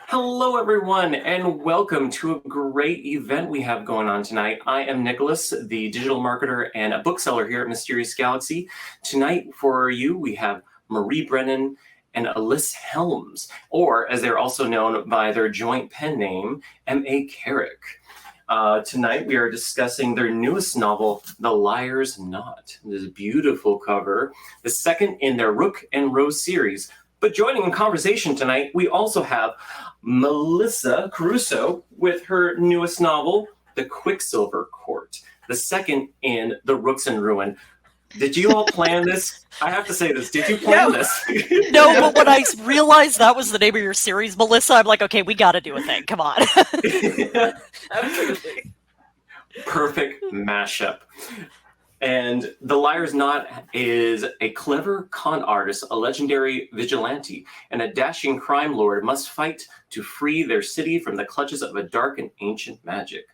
Hello, everyone, and welcome to a great event we have going on tonight. I am Nicholas, the digital marketer and a bookseller here at Mysterious Galaxy. Tonight, for you, we have Marie Brennan and Alyc Helms, or as they're also known by their joint pen name, M.A. Carrick. Tonight, we are discussing their newest novel, The Liar's Knot. This beautiful cover, the second in their Rook and Rose series. But joining in conversation tonight, we also have Melissa Caruso with her newest novel, The Quicksilver Court, the second in the Rooks and Ruin. Did you all plan this? I have to say this. Did you plan this? No, but when I realized that was the name of your series, Melissa, I'm like, okay, we got to do a thing. Come on. Absolutely. Perfect mashup. And The Liar's Knot is a clever con artist, a legendary vigilante, and a dashing crime lord must fight to free their city from the clutches of a dark and ancient magic.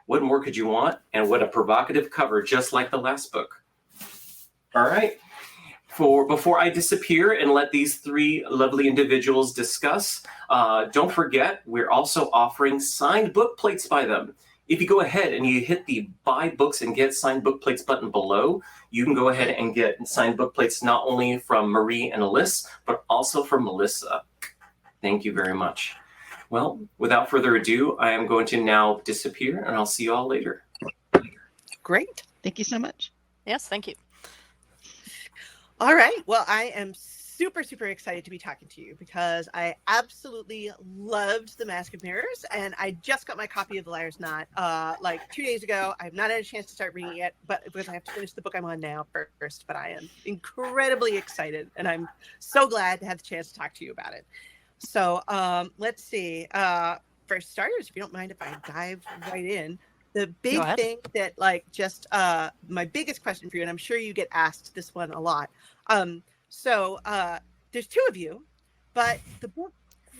What more could you want? And what a provocative cover, just like the last book. All right. Before I disappear and let these three lovely individuals discuss, don't forget, we're also offering signed book plates by them. If you go ahead and you hit the buy books and get signed book plates button below, you can go ahead and get signed book plates not only from Marie and Alyc, but also from Melissa. Thank you very much. Well, without further ado, I am going to now disappear, and I'll see you all later. Great. Thank you so much. Yes, thank you. All right. Well, I am super excited to be talking to you because I absolutely loved The Mask of Mirrors, and I just got my copy of The Liar's Knot like 2 days ago. I've not had a chance to start reading it yet, but because I have to finish the book I'm on now first. But I am incredibly excited, and I'm so glad to have the chance to talk to you about it. So let's see. For starters, if you don't mind if I dive right in, the big thing that my biggest question for you, and I'm sure you get asked this one a lot. So there's two of you, but the book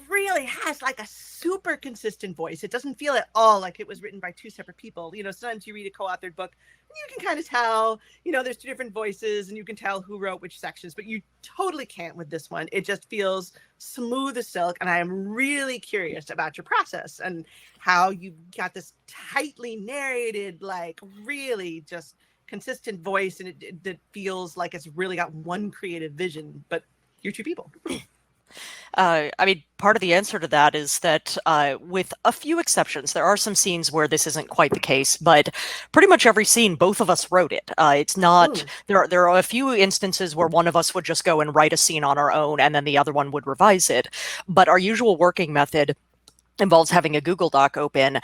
really has like a super consistent voice. It doesn't feel at all like it was written by two separate people. You know, sometimes you read a co-authored book and you can kind of tell, you know, there's two different voices and you can tell who wrote which sections, but you totally can't with this one. It just feels smooth as silk. And I am really curious about your process and how you got this tightly narrated, like really just consistent voice, and it feels like it's really got one creative vision, but you're two people. I mean, part of the answer to that is that with a few exceptions, there are some scenes where this isn't quite the case, but pretty much every scene, both of us wrote it. It's not, there are a few instances where one of us would just go and write a scene on our own and then the other one would revise it. But our usual working method involves having a Google Doc open,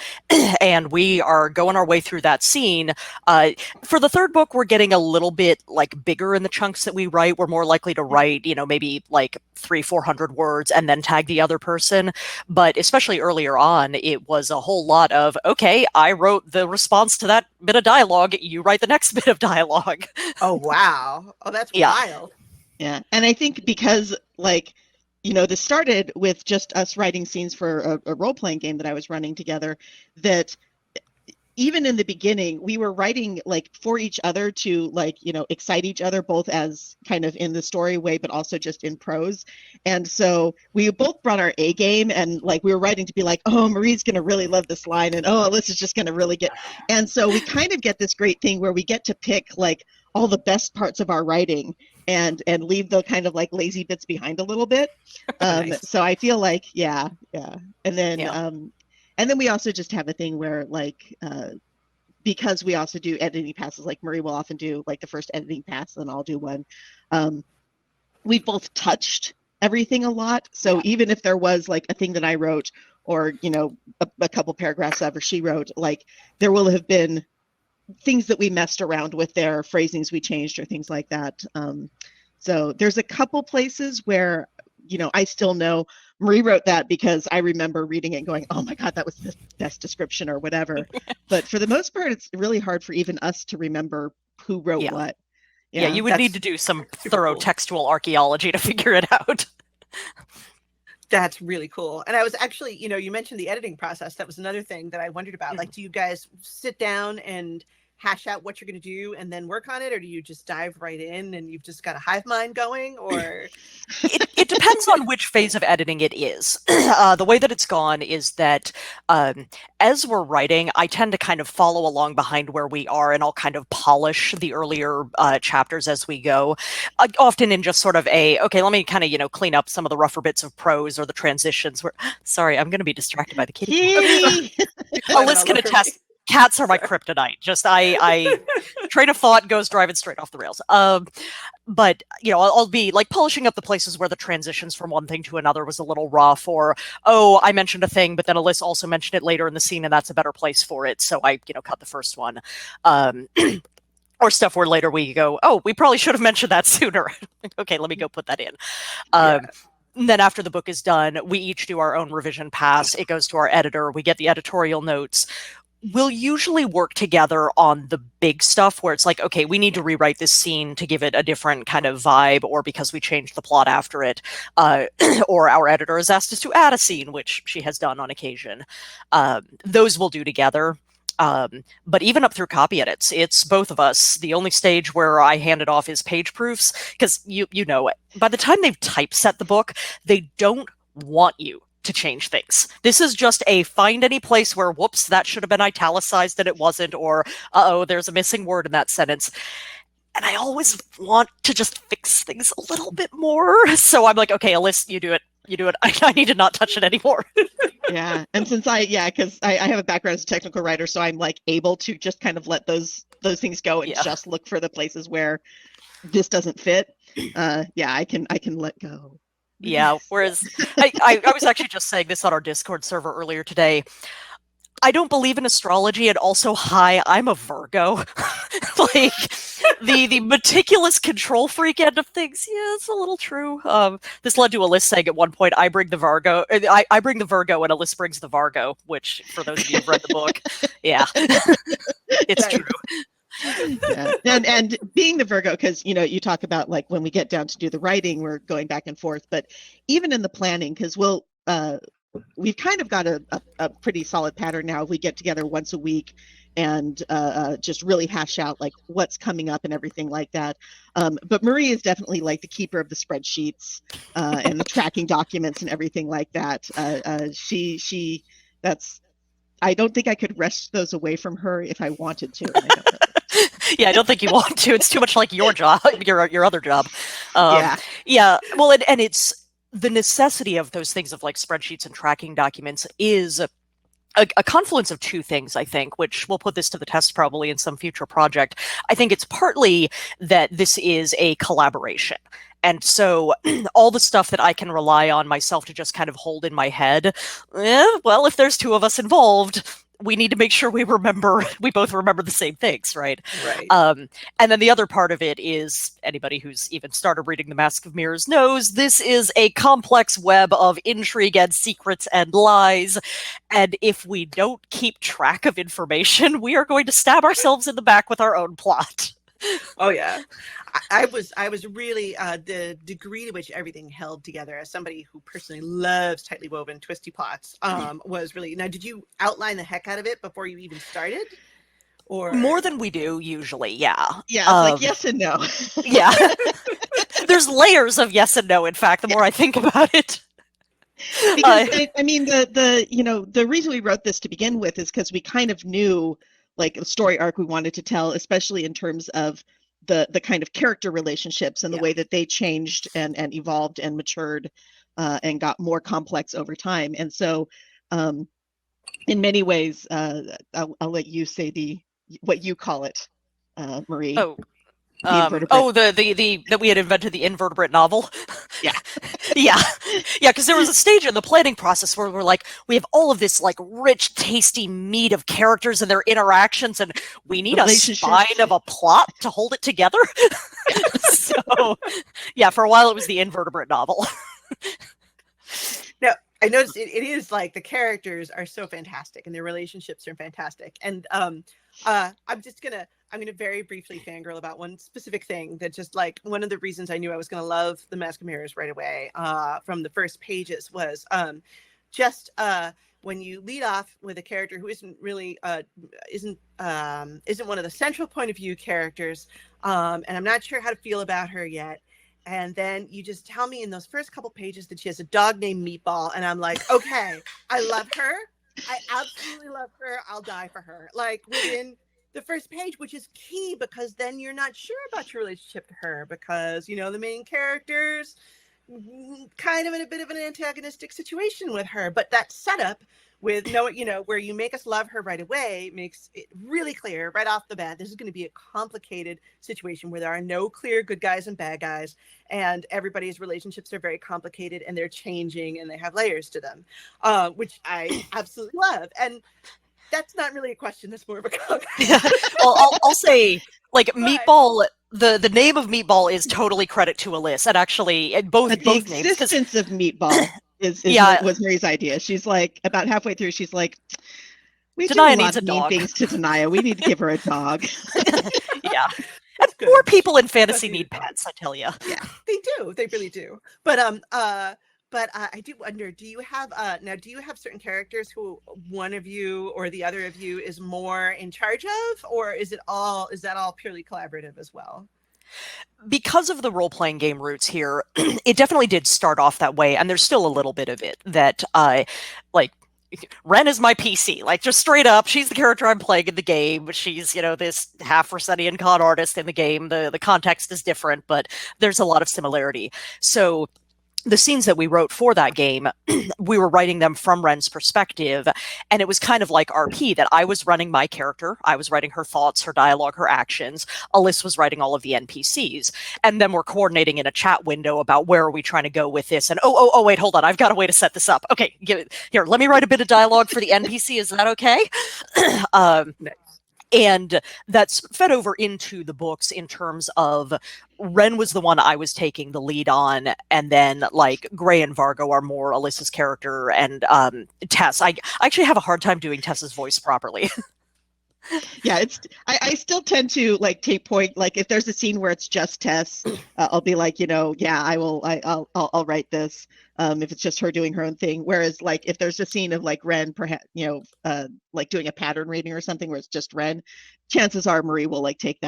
and we are going our way through that scene. For the third book, we're getting a little bit like bigger in the chunks that we write. We're more likely to write, you know, maybe like 300-400 words and then tag the other person. But especially earlier on, it was a whole lot of, okay, I wrote the response to that bit of dialogue. You write the next bit of dialogue. Oh, wow. Oh, that's wild. Yeah. And I think because you know, this started with just us writing scenes for a role-playing game that I was running together, that even in the beginning, we were writing like for each other to like, you know, excite each other, both as kind of in the story way, but also just in prose. And so we both brought our A game, and like we were writing to be like, oh, Marie's going to really love this line, and oh, Alyc is just going to really get. And so we kind of get this great thing where we get to pick like all the best parts of our writing and leave the kind of like lazy bits behind a little bit. Nice. So I feel like, yeah. And then we also just have a thing where like, because we also do editing passes, like Marie will often do like the first editing pass, and I'll do one. We both touched everything a lot. So even if there was like a thing that I wrote, or, you know, a couple paragraphs of, or she wrote, like there will have been things that we messed around with, their phrasings we changed or things like that. So there's a couple places where, you know, I still know Marie wrote that because I remember reading it and going, oh my God, that was the best description or whatever. But for the most part, it's really hard for even us to remember who wrote what. Yeah, you would need to do some thorough textual archaeology to figure it out. That's really cool. And I was actually, you know, you mentioned the editing process. That was another thing that I wondered about. Like, do you guys sit down and hash out what you're going to do and then work on it, or do you just dive right in and you've just got a hive mind going? Or it depends on which phase of editing it is. The way that it's gone is that as we're writing, I tend to kind of follow along behind where we are, and I'll kind of polish the earlier chapters as we go, often in just sort of okay, let me kind of, clean up some of the rougher bits of prose or the transitions. Sorry, I'm going to be distracted by the kitty. Alyc can attest. Cats are my kryptonite. Just I train of thought goes driving straight off the rails. But I'll be like polishing up the places where the transitions from one thing to another was a little rough, or I mentioned a thing, but then Alyc also mentioned it later in the scene, and that's a better place for it. So I cut the first one. Or stuff where later we go, we probably should have mentioned that sooner. Okay, let me go put that in. And then after the book is done, we each do our own revision pass. It goes to our editor. We get the editorial notes. We'll usually work together on the big stuff where it's like, okay, we need to rewrite this scene to give it a different kind of vibe, or because we changed the plot after it, or our editor has asked us to add a scene, which she has done on occasion. Those we'll do together. But even up through copy edits, it's both of us. The only stage where I hand it off is page proofs, because by the time they've typeset the book, they don't want you to change things. This is just a find any place where, whoops, that should have been italicized and it wasn't, or there's a missing word in that sentence. And I always want to just fix things a little bit more. So I'm like, okay, Alyc, you do it. I need to not touch it anymore. Yeah. And since because I have a background as a technical writer, so I'm like able to just kind of let those things go and just look for the places where this doesn't fit. I can let go. Yeah, whereas I was actually just saying this on our Discord server earlier today. I don't believe in astrology, and also, I'm a Virgo. Like, the meticulous control freak end of things, it's a little true. This led to Alyc saying at one point, I bring the Virgo, and Alyc brings the Vargo, which, for those of you who've read the book, it's true. Yeah. And being the Virgo, because you talk about like when we get down to do the writing, we're going back and forth, but even in the planning, because we've kind of got a pretty solid pattern now. We get together once a week and just really hash out like what's coming up and everything like that. But Marie is definitely like the keeper of the spreadsheets and the tracking documents and everything like that. I don't think I could wrest those away from her if I wanted to. And I don't know. Yeah, I don't think you want to. It's too much like your job, your other job. Yeah. Well, and it's the necessity of those things of like spreadsheets and tracking documents is a confluence of two things, I think, which we'll put this to the test probably in some future project. I think it's partly that this is a collaboration. And so all the stuff that I can rely on myself to just kind of hold in my head, well, if there's two of us involved, we need to make sure we both remember the same things, right? Right. And then the other part of it is, anybody who's even started reading The Mask of Mirrors knows this is a complex web of intrigue and secrets and lies. And if we don't keep track of information, we are going to stab ourselves in the back with our own plot. Oh yeah. I was really the degree to which everything held together, as somebody who personally loves tightly woven twisty plots, was really. Now, did you outline the heck out of it before you even started? Or more than we do usually? Yeah. Yeah, it's like yes and no. Yeah. There's layers of yes and no. In fact, the more I think about it. Because the reason we wrote this to begin with is because we kind of knew like a story arc we wanted to tell, especially in terms of the kind of character relationships and the way that they changed and evolved and matured and got more complex over time. And so in many ways, I'll let you say what you call it, Marie. That we had invented the invertebrate novel. Yeah. Yeah, because there was a stage in the planning process where we're like, we have all of this like rich, tasty meat of characters and their interactions, and we need a spine of a plot to hold it together. So, yeah, for a while it was the invertebrate novel. Now, I noticed it is like the characters are so fantastic and their relationships are fantastic. And I'm gonna very briefly fangirl about one specific thing that just like one of the reasons I knew I was gonna love The Mask of Mirrors right away from the first pages was when you lead off with a character who isn't really isn't one of the central point of view characters, and I'm not sure how to feel about her yet. And then you just tell me in those first couple pages that she has a dog named Meatball, and I'm like, okay, I love her. I absolutely love her. I'll die for her. Like within the first page, which is key because then you're not sure about your relationship to her because, you know, the main character's kind of in a bit of an antagonistic situation with her. But that setup with where you make us love her right away makes it really clear right off the bat. This is going to be a complicated situation where there are no clear good guys and bad guys, and everybody's relationships are very complicated and they're changing and they have layers to them, which I absolutely love. And that's not really a question. That's more of a comment. Yeah. Well, I'll say, like, Meatball. The name of Meatball is totally credit to Alyc, and actually, both the names. The existence of Meatball was Marie's idea. She's like, about halfway through, she's like, we do a lot of mean things to Denia. We need to give her a dog. Yeah. And more people in fantasy need pets, I tell you. Yeah, they do. They really do. But I do wonder, do you have certain characters who one of you or the other of you is more in charge of, or is that all purely collaborative as well? Because of the role-playing game roots here, it definitely did start off that way, and there's still a little bit of it that Ren is my PC, like just straight up. She's the character I'm playing in the game. She's, this half Rosenian con artist in the game. The context is different, but there's a lot of similarity. So the scenes that we wrote for that game, we were writing them from Ren's perspective, and it was kind of like RP, that I was running my character, I was writing her thoughts, her dialogue, her actions, Alyc was writing all of the NPCs, and then we're coordinating in a chat window about where are we trying to go with this, and wait, hold on, I've got a way to set this up. Okay, here, let me write a bit of dialogue for the NPC, is that okay? And that's fed over into the books in terms of Ren was the one I was taking the lead on, and then like Gray and Vargo are more Alyce's character, and Tess. I actually have a hard time doing Tess's voice properly. Yeah, I still tend to like take point, like if there's a scene where it's just Tess, I'll be like, I'll write this if it's just her doing her own thing. Whereas like if there's a scene of like Ren, perhaps like doing a pattern reading or something where it's just Ren, chances are Marie will like take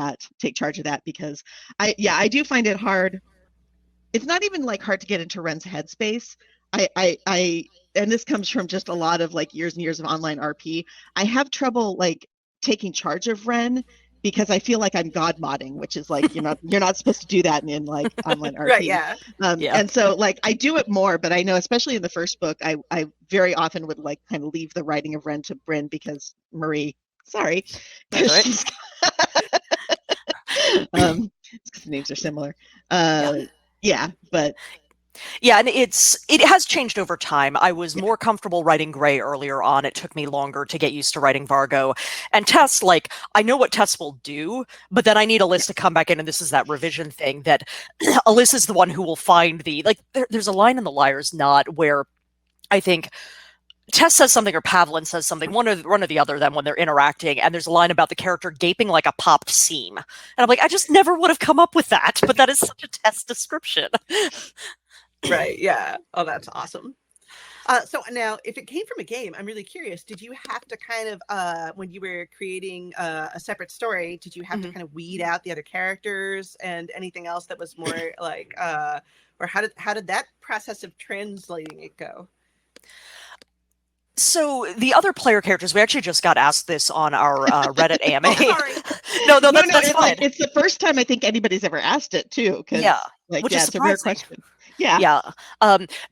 charge of that, because I do find it hard. It's not even like hard to get into Ren's headspace. I and this comes from just a lot of like years and years of online RP. I have trouble like taking charge of Ren because I feel like I'm god modding, which is like you're not supposed to do that in like online RP. Right, yeah. And so like I do it more, but I know especially in the first book, I very often would like kind of leave the writing of Ren to Bryn because Marie, sorry. Because the names are similar. But yeah, and it has changed over time. I was more comfortable writing Gray earlier on. It took me longer to get used to writing Vargo. And Tess, like, I know what Tess will do, but then I need Alyc to come back in, and this is that revision thing that Alyc is the one who will find there's a line in The Liar's Knot where I think Tess says something or Pavlin says something, one or the other of them when they're interacting, and there's a line about the character gaping like a popped seam. And I'm like, I just never would have come up with that, but that is such a Tess description. Right, yeah. Oh, that's awesome. So now, if it came from a game, I'm really curious, did you have to kind of, when you were creating a separate story, did you have to kind of weed out the other characters and anything else that was more like, or how did that process of translating it go? So the other player characters, we actually just got asked this on our Reddit AMA. Sorry. No, that's fine. Like, it's the first time I think anybody's ever asked it too. Yeah, which is a rare question. Yeah. Yeah.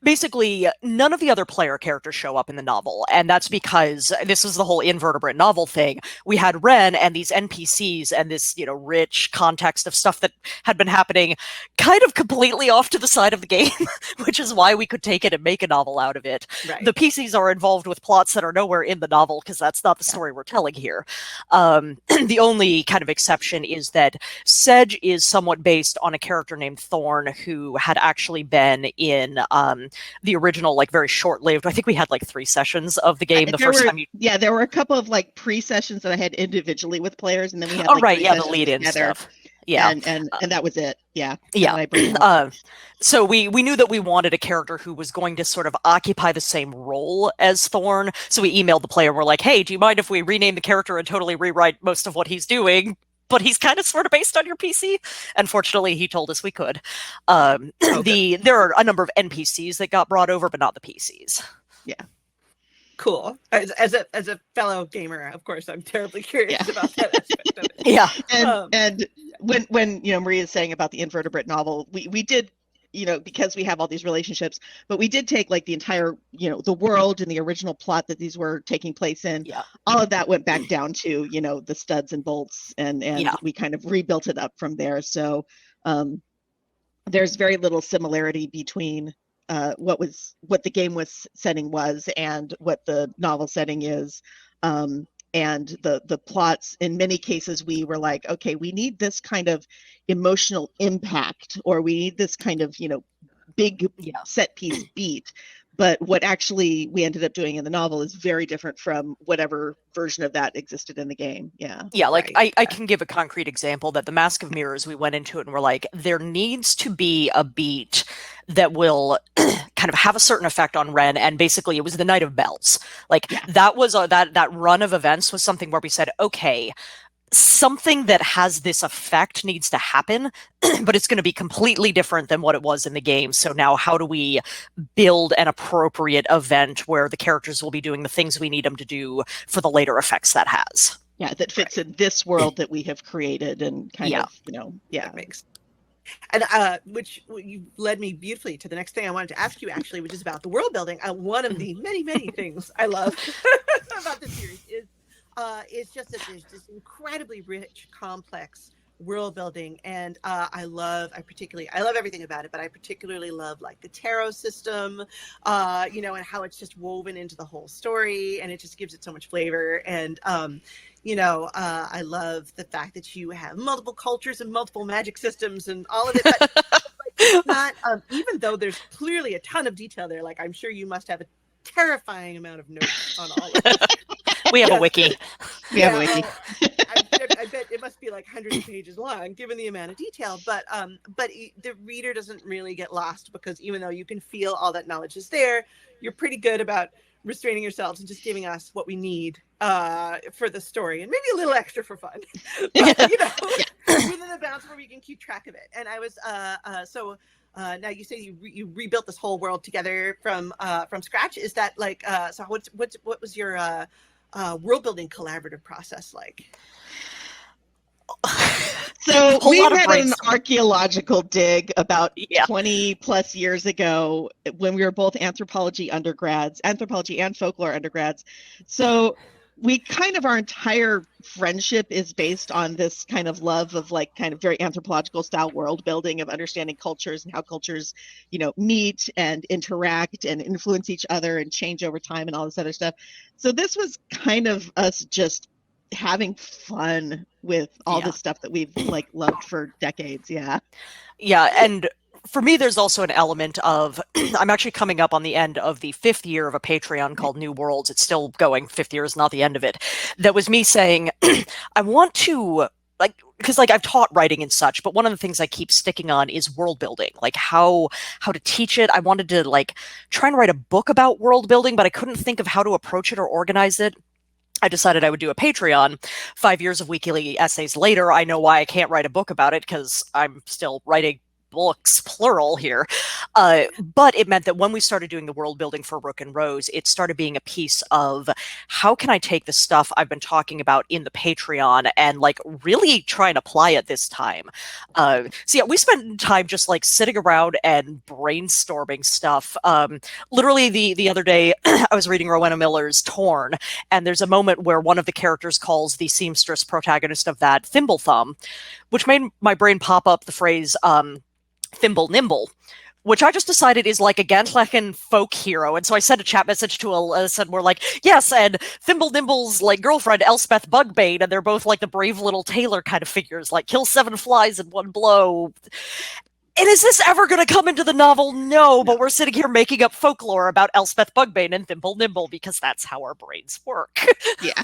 Basically, none of the other player characters show up in the novel, and that's because this is the whole invertebrate novel thing. We had Ren and these NPCs and this, rich context of stuff that had been happening kind of completely off to the side of the game, which is why we could take it and make a novel out of it. Right. The PCs are involved with plots that are nowhere in the novel because that's not the story we're telling here. The only kind of exception is that Sedge is somewhat based on a character named Thorn, who had actually been in the original, like very short-lived. I think we had like 3 sessions of the game. Yeah, there were a couple of like pre-sessions that I had individually with players, and then we had the lead-in stuff. Yeah. And that was it. Yeah. Yeah. So we knew that we wanted a character who was going to sort of occupy the same role as Thorn. So we emailed the player. We're like, hey, do you mind if we rename the character and totally rewrite most of what he's doing? But he's kind of sort of based on your PC. Unfortunately, he told us we could. There are a number of NPCs that got brought over, but not the PCs. Yeah. Cool. As a fellow gamer, of course, I'm terribly curious about that aspect of it. Yeah. And when Marie is saying about the invertebrate novel, we did, because we have all these relationships, but we did take like the entire, the world and the original plot that these were taking place in. Yeah. All of that went back down to, the studs and bolts, and we kind of rebuilt it up from there. So there's very little similarity between what the game setting was and what the novel setting is. And the plots, in many cases, we were like, okay, we need this kind of emotional impact, or we need this kind of, big set piece beat. But what actually we ended up doing in the novel is very different from whatever version of that existed in the game. Yeah. Yeah, like I can give a concrete example that the Mask of Mirrors, we went into it and we're like, there needs to be a beat that will kind of have a certain effect on Ren. And basically it was the Night of Bells. That was that run of events was something where we said, okay, something that has this effect needs to happen, but it's going to be completely different than what it was in the game. So now how do we build an appropriate event where the characters will be doing the things we need them to do for the later effects that has? Yeah, that fits in this world that we have created, and kind of, That makes. And which you led me beautifully to the next thing I wanted to ask you, actually, which is about the world building. One of the many, many things I love about this series is just that there's this incredibly rich, complex world building, and I love everything about it, but I particularly love like the tarot system, and how it's just woven into the whole story, and it just gives it so much flavor. And I love the fact that you have multiple cultures and multiple magic systems and all of it. But it's not, even though there's clearly a ton of detail there, like I'm sure you must have a terrifying amount of notes on all of it. We have a wiki. I bet it must be like hundreds of pages long, given the amount of detail. But the reader doesn't really get lost, because even though you can feel all that knowledge is there, you're pretty good about restraining yourselves and just giving us what we need for the story, and maybe a little extra for fun. But, within the bounds where we can keep track of it. And I was now you say you rebuilt this whole world together from scratch. Is that like so? What was your world building collaborative process like? So we had an archaeological dig about 20 plus years ago when we were both anthropology and folklore undergrads. So we kind of, our entire friendship is based on this kind of love of like kind of very anthropological style world building, of understanding cultures and how cultures, meet and interact and influence each other and change over time and all this other stuff. So this was kind of us just having fun with all this stuff that we've like loved for decades. Yeah. And for me, there's also an element of, I'm actually coming up on the end of the 5th year of a Patreon called New Worlds. It's still going. 5th year is not the end of it. That was me saying, I want to, because I've taught writing and such, but one of the things I keep sticking on is world building, like how to teach it. I wanted to try and write a book about world building, but I couldn't think of how to approach it or organize it. I decided I would do a Patreon. 5 years of weekly essays later, I know why I can't write a book about it, because I'm still writing books, plural here. But it meant that when we started doing the world building for Rook and Rose, it started being a piece of how can I take the stuff I've been talking about in the Patreon and really try and apply it this time. We spent time just sitting around and brainstorming stuff. Literally the other day, I was reading Rowena Miller's Torn, and there's a moment where one of the characters calls the seamstress protagonist of that Thimble Thumb, which made my brain pop up the phrase Thimble Nimble, which I just decided is like a Gantlachen folk hero. And so I sent a chat message to Alyss, and we're like, yes, and Thimble Nimble's girlfriend, Elspeth Bugbane, and they're both the brave little tailor kind of figures, kill 7 flies in one blow. And is this ever going to come into the novel? No, but we're sitting here making up folklore about Elspeth Bugbane and Thimble Nimble because that's how our brains work. Yeah.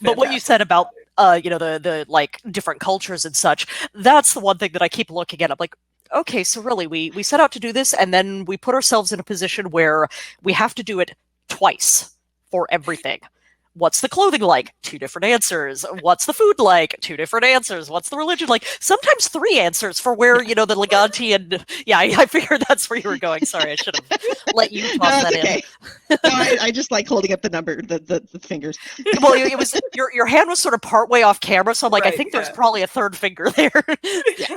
But what you said about the like different cultures and such, that's the one thing that I keep looking at. I'm like, okay, so really we set out to do this, and then we put ourselves in a position where we have to do it twice for everything. What's the clothing like? 2 different answers. What's the food like? 2 different answers. What's the religion like? Sometimes 3 answers for where, the Leganti and... Yeah, I figured that's where you were going. Sorry, I should have let you toss that in. No, I just like holding up the number, the fingers. Well, it was your hand was sort of partway off camera, so I'm like, I think there's probably a 3rd finger there.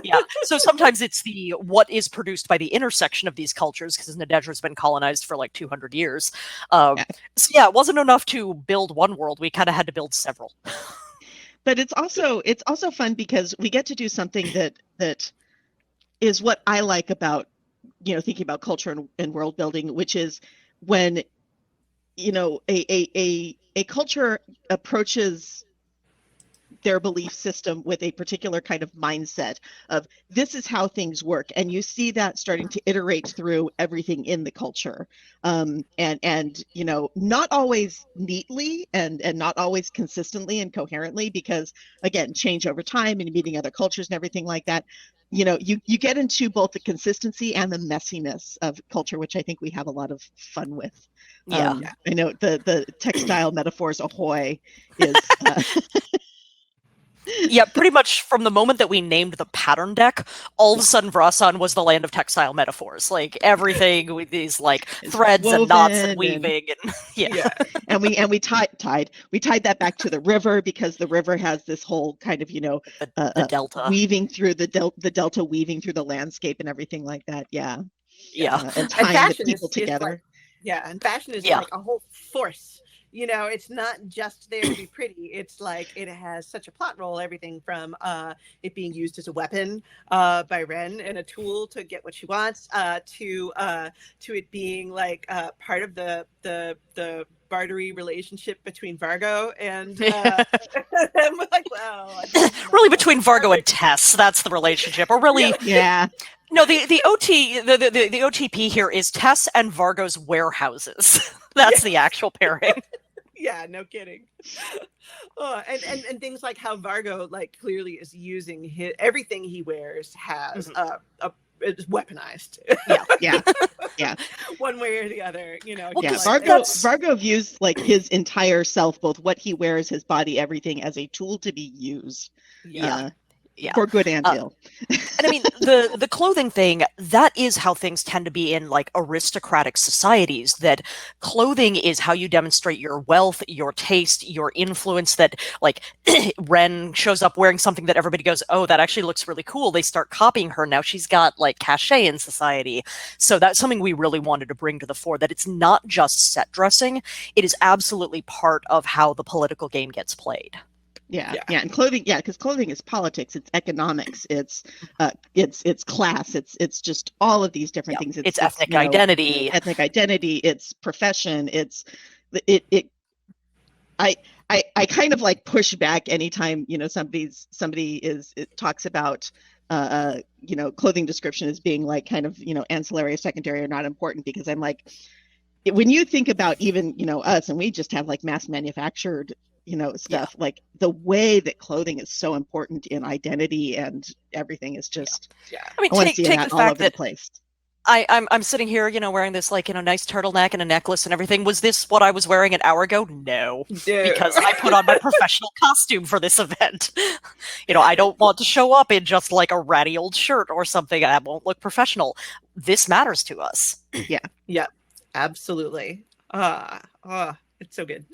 Yeah. So sometimes it's the what is produced by the intersection of these cultures, because Nadedra's been colonized for like 200 years. So yeah, it wasn't enough to build one world. We kind of had to build several. But it's also fun because we get to do something that is what I like about thinking about culture and world building, which is when a culture approaches their belief system with a particular kind of mindset of this is how things work, and you see that starting to iterate through everything in the culture, and not always neatly and not always consistently and coherently, because again, change over time and meeting other cultures and everything like that. You get into both the consistency and the messiness of culture, which I think we have a lot of fun with. I know the textile metaphors ahoy is yeah, pretty much from the moment that we named the pattern deck, all of a sudden Vrasan was the land of textile metaphors. Like everything with these like threads and knots and weaving and and we tied that back to the river, because the river has this whole kind of the delta weaving through the delta weaving through the landscape and everything like that. And tying the people together. And fashion is like a whole force. It's not just there to be pretty. It's like it has such a plot role. Everything from it being used as a weapon by Ren and a tool to get what she wants, to it being like part of the bartery relationship between Vargo and I'm like, wow. Really between Vargo and Tess, that's the relationship. Or really, No, the OTP here is Tess and Vargo's warehouses. That's the actual pairing. Yeah, no kidding. And things like how Vargo like clearly is using everything he wears has is weaponized. Yeah. One way or the other, Vargo views like his entire self, both what he wears, his body, everything, as a tool to be used. For good and ill. And I mean, the clothing thing, that is how things tend to be in like aristocratic societies, that clothing is how you demonstrate your wealth, your taste, your influence, that like Ren shows up wearing something that everybody goes, oh, that actually looks really cool. They start copying her. Now she's got like cachet in society. So that's something we really wanted to bring to the fore, that it's not just set dressing. It is absolutely part of how the political game gets played. And clothing, because clothing is politics, it's economics, it's class, it's just all of these different things. It's ethnic identity, it's profession, I kind of like push back anytime somebody talks about clothing description as being like kind of ancillary or secondary or not important, because I'm like, when you think about even us, and we just have like mass manufactured stuff, like the way that clothing is so important in identity and everything is just I mean, take the fact that the place. I'm sitting here, wearing this like nice turtleneck and a necklace and everything. Was this what I was wearing an hour ago? No, because I put on my professional costume for this event. I don't want to show up in just like a ratty old shirt or something. That won't look professional. This matters to us. Yeah, absolutely. It's so good.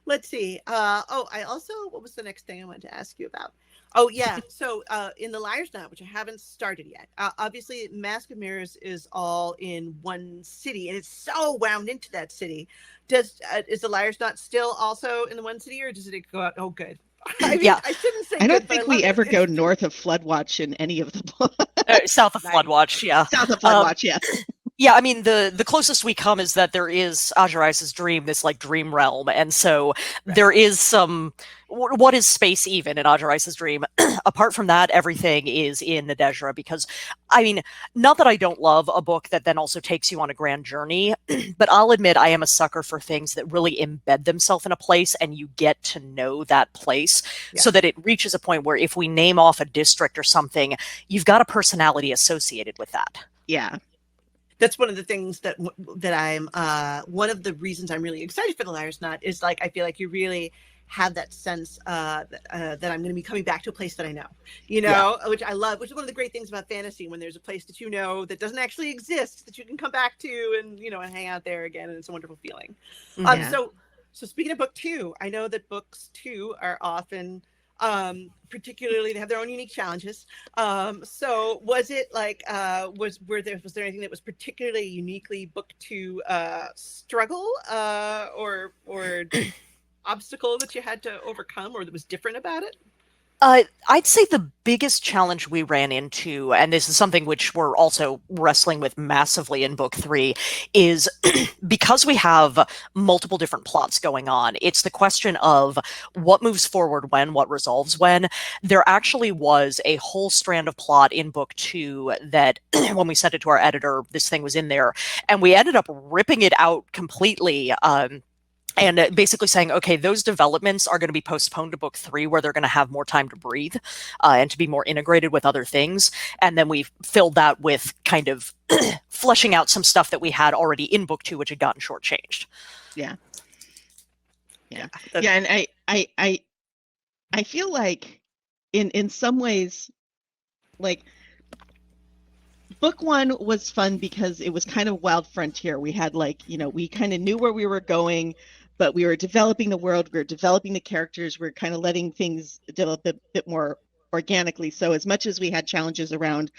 Let's see. I also, what was the next thing I wanted to ask you about? Oh, yeah. So in the Liar's Knot, which I haven't started yet, obviously Mask of Mirrors is all in one city, and it's so wound into that city. Is the Liar's Knot still also in the one city, or does it go out? Oh, good. I mean, I shouldn't say. I don't think we ever go north of Floodwatch in any of the south of Floodwatch. South of Floodwatch, Yeah, I mean, the closest we come is that there is Azrais's dream, this like dream realm, and so there is some. What is space even in Azrais's dream? Apart from that, everything is in Nadezhra because, I mean, not that I don't love a book that then also takes you on a grand journey, but I'll admit I am a sucker for things that really embed themselves in a place and you get to know that place so that it reaches a point where if we name off a district or something, you've got a personality associated with that. Yeah. That's one of the things that I'm one of the reasons I'm really excited for The Liar's Knot is like I feel like you really have that sense that I'm going to be coming back to a place that I know, which I love, which is one of the great things about fantasy when there's a place that that doesn't actually exist that you can come back to and and hang out there again, and it's a wonderful feeling. So speaking of book 2, I know that books 2 are often particularly they have their own unique challenges. So was it like was there anything that was particularly uniquely book 2 struggle or obstacle that you had to overcome or that was different about it? I'd say the biggest challenge we ran into, and this is something which we're also wrestling with massively in book 3, is because we have multiple different plots going on, it's the question of what moves forward when, what resolves when. There actually was a whole strand of plot in book 2 that when we sent it to our editor, this thing was in there, and we ended up ripping it out completely. And basically saying, okay, those developments are going to be postponed to book 3 where they're going to have more time to breathe and to be more integrated with other things. And then we filled that with kind of fleshing out some stuff that we had already in book 2, which had gotten shortchanged. Yeah. And I feel like in some ways, like book 1 was fun because it was kind of wild frontier. We had we kind of knew where we were going, but we were developing the world, we were developing the characters, we were kind of letting things develop a bit more organically. So as much as we had challenges around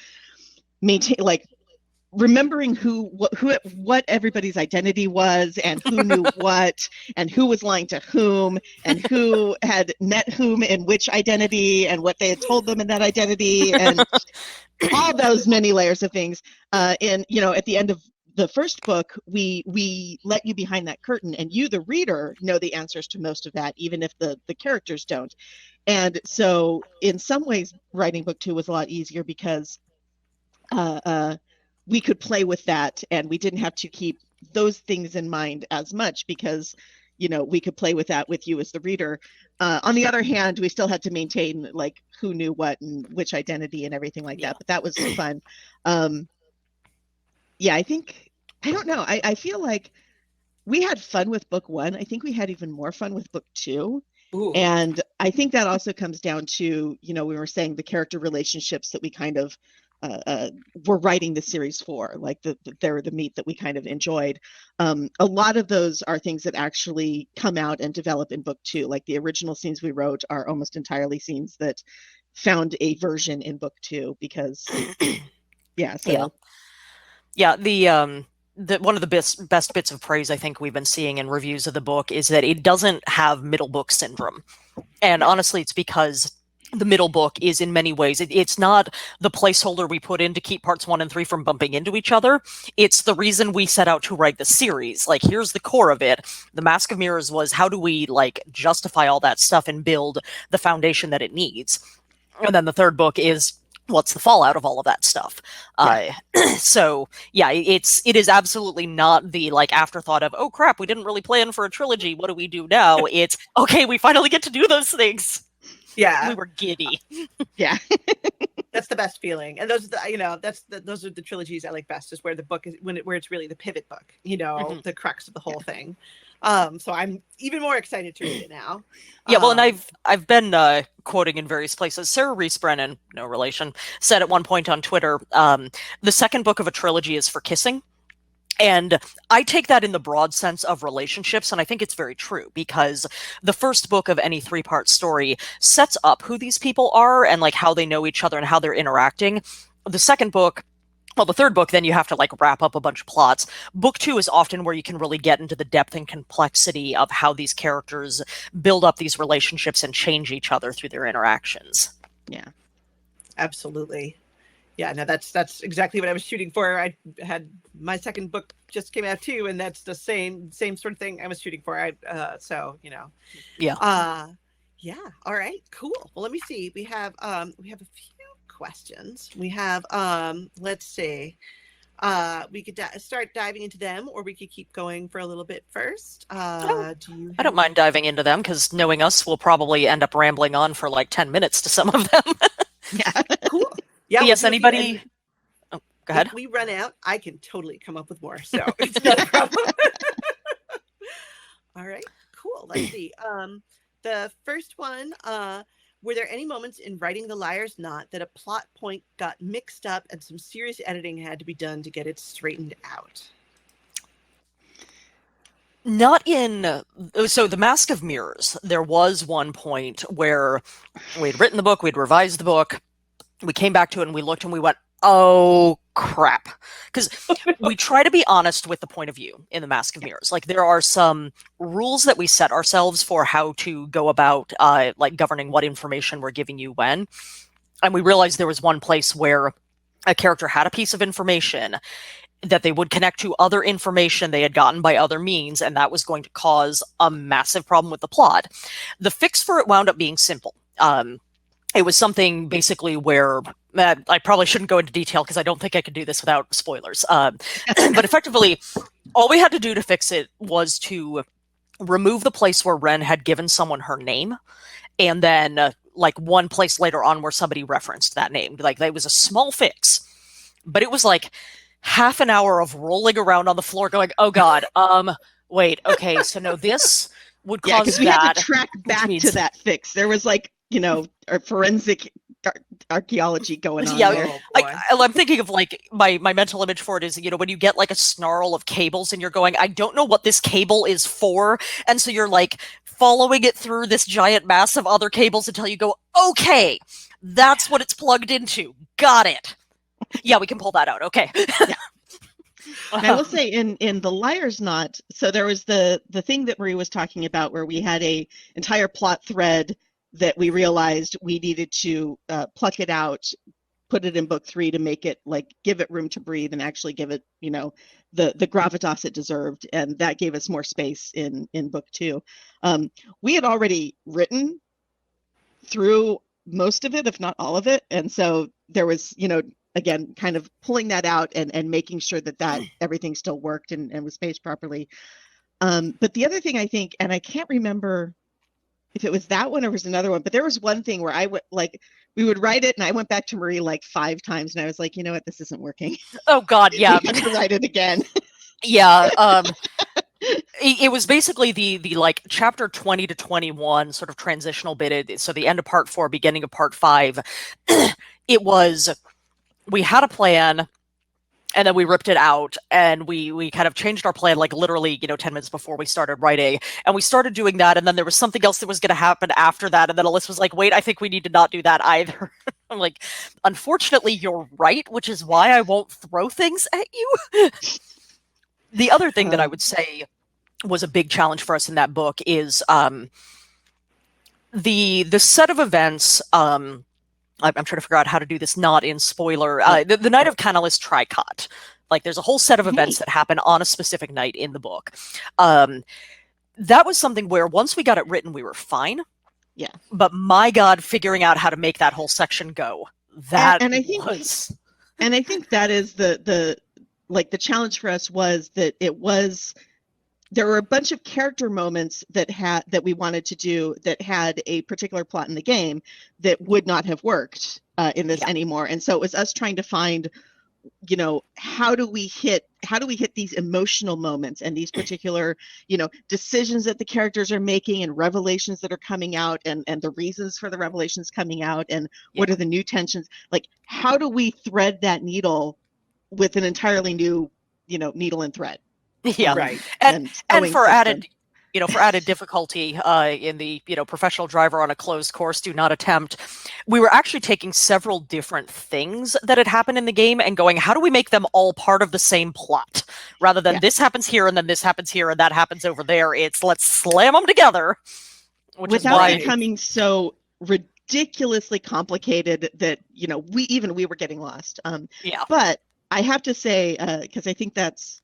remembering what everybody's identity was and who knew what and who was lying to whom and who had met whom in which identity and what they had told them in that identity and all those many layers of things. And at the end of the first book, we let you behind that curtain, and you, the reader, know the answers to most of that, even if the characters don't. And so, in some ways, writing book 2 was a lot easier because we could play with that, and we didn't have to keep those things in mind as much because we could play with that with you as the reader. On the other hand, we still had to maintain who knew what and which identity and everything like that. But that was fun. I don't know. I feel like we had fun with book 1. I think we had even more fun with book 2. Ooh. And I think that also comes down to, we were saying the character relationships that we kind of were writing the series for, they're the meat that we kind of enjoyed. A lot of those are things that actually come out and develop in book 2. Like the original scenes we wrote are almost entirely scenes that found a version in book 2 because the one of the best bits of praise I think we've been seeing in reviews of the book is that it doesn't have middle book syndrome. And honestly, it's because the middle book is in many ways, it's not the placeholder we put in to keep parts 1 and 3 from bumping into each other. It's the reason we set out to write the series. Here's the core of it. The Mask of Mirrors was how do we justify all that stuff and build the foundation that it needs. And then the third book is what's the fallout of all of that stuff. It is absolutely not the afterthought of, oh crap, we didn't really plan for a trilogy, what do we do now? It's okay, we finally get to do those things. We were giddy. That's the best feeling, and those are those are the trilogies I like best, is where the book is where it's really the pivot book, the crux of the whole thing. So I'm even more excited to read it now. And I've been quoting in various places. Marie Brennan, no relation, said at one point on Twitter, the second book of a trilogy is for kissing. And I take that in the broad sense of relationships, and I think it's very true, because the first book of any 3-part story sets up who these people are and how they know each other and how they're interacting. The second book, the third book, then you have to wrap up a bunch of plots. Book 2 is often where you can really get into the depth and complexity of how these characters build up these relationships and change each other through their interactions. Yeah, absolutely. Yeah, no, that's exactly what I was shooting for. I had my second book just came out too, and that's the same sort of thing I was shooting for. So Yeah. Yeah. All right. Cool. Well, let me see. We have a few questions. We have let's see. We could start diving into them, or we could keep going for a little bit first. I don't mind diving into them, because knowing us, we'll probably end up rambling on for like 10 minutes to some of them. Yeah. Cool. Yeah. Yes. Anybody? Oh, go ahead. If we run out, I can totally come up with more. So it's not a problem. All right. Cool. Let's see. The first one, were there any moments in writing The Liar's Knot that a plot point got mixed up and some serious editing had to be done to get it straightened out? Not in... So The Mask of Mirrors, there was one point where we'd written the book, we'd revised the book, we came back to it and we looked and we went, oh, crap. Because we try to be honest with the point of view in The Mask of Mirrors. Like, there are some rules that we set ourselves for how to go about like governing what information we're giving you when. And we realized there was one place where a character had a piece of information that they would connect to other information they had gotten by other means, and that was going to cause a massive problem with the plot. The fix for it wound up being simple. It was something basically where I probably shouldn't go into detail because I don't think I could do this without spoilers. But effectively, all we had to do to fix it was to remove the place where Ren had given someone her name, and then like one place later on where somebody referenced that name. Like, that was a small fix, but it was like half an hour of rolling around on the floor going, oh God, wait, okay, so no, this would cause because we that. had to track back to that fix. There was like, forensic archaeology going on there. I'm thinking of like my mental image for it is, when you get like a snarl of cables and you're going, I don't know what this cable is for. And so you're like following it through this giant mass of other cables until you go, okay, that's what it's plugged into. Got it. Yeah, we can pull that out. Okay. Yeah. And I will say in The Liar's Knot, so there was the thing that Marie was talking about where we had a entire plot thread that we realized we needed to pluck it out, put it in book 3 to make it like give it room to breathe and actually give it, the gravitas it deserved. And that gave us more space in book 2. We had already written through most of it, if not all of it. And so there was, again, kind of pulling that out and making sure that everything still worked and was spaced properly. But the other thing I think, and I can't remember if it was that one or was another one, but there was one thing where I would we would write it and I went back to Marie like 5 times and I was like, you know what, this isn't working. Oh God, yeah. We have to write it again. Yeah. It was basically the like chapter 20 to 21 sort of transitional bit. So the end of part 4, beginning of part 5, it was, we had a plan and then we ripped it out and we kind of changed our plan like literally, 10 minutes before we started writing, and we started doing that. And then there was something else that was going to happen after that. And then Alyss was like, wait, I think we need to not do that either. I'm like, unfortunately, you're right, which is why I won't throw things at you. The other thing that I would say was a big challenge for us in that book is the set of events. I'm trying to figure out how to do this not in spoiler. The night of Canalis Tricot. Like, there's a whole set of events that happen on a specific night in the book. That was something where once we got it written, we were fine. Yeah. But my God, figuring out how to make that whole section go. That and I think was... And I think that is the challenge for us was that there were a bunch of character moments that we wanted to do that had a particular plot in the game that would not have worked in this anymore. And so it was us trying to find, how do we hit these emotional moments and these particular, decisions that the characters are making and revelations that are coming out and the reasons for the revelations coming out and what are the new tensions? Like, how do we thread that needle with an entirely new, needle and thread? Yeah, right. And for added difficulty in the professional driver on a closed course do not attempt, we were actually taking several different things that had happened in the game and going, how do we make them all part of the same plot rather than this happens here and then this happens here and that happens over there. It's let's slam them together, which without becoming so ridiculously complicated that, you know, we were getting lost. Yeah. But I have to say, because I think that's,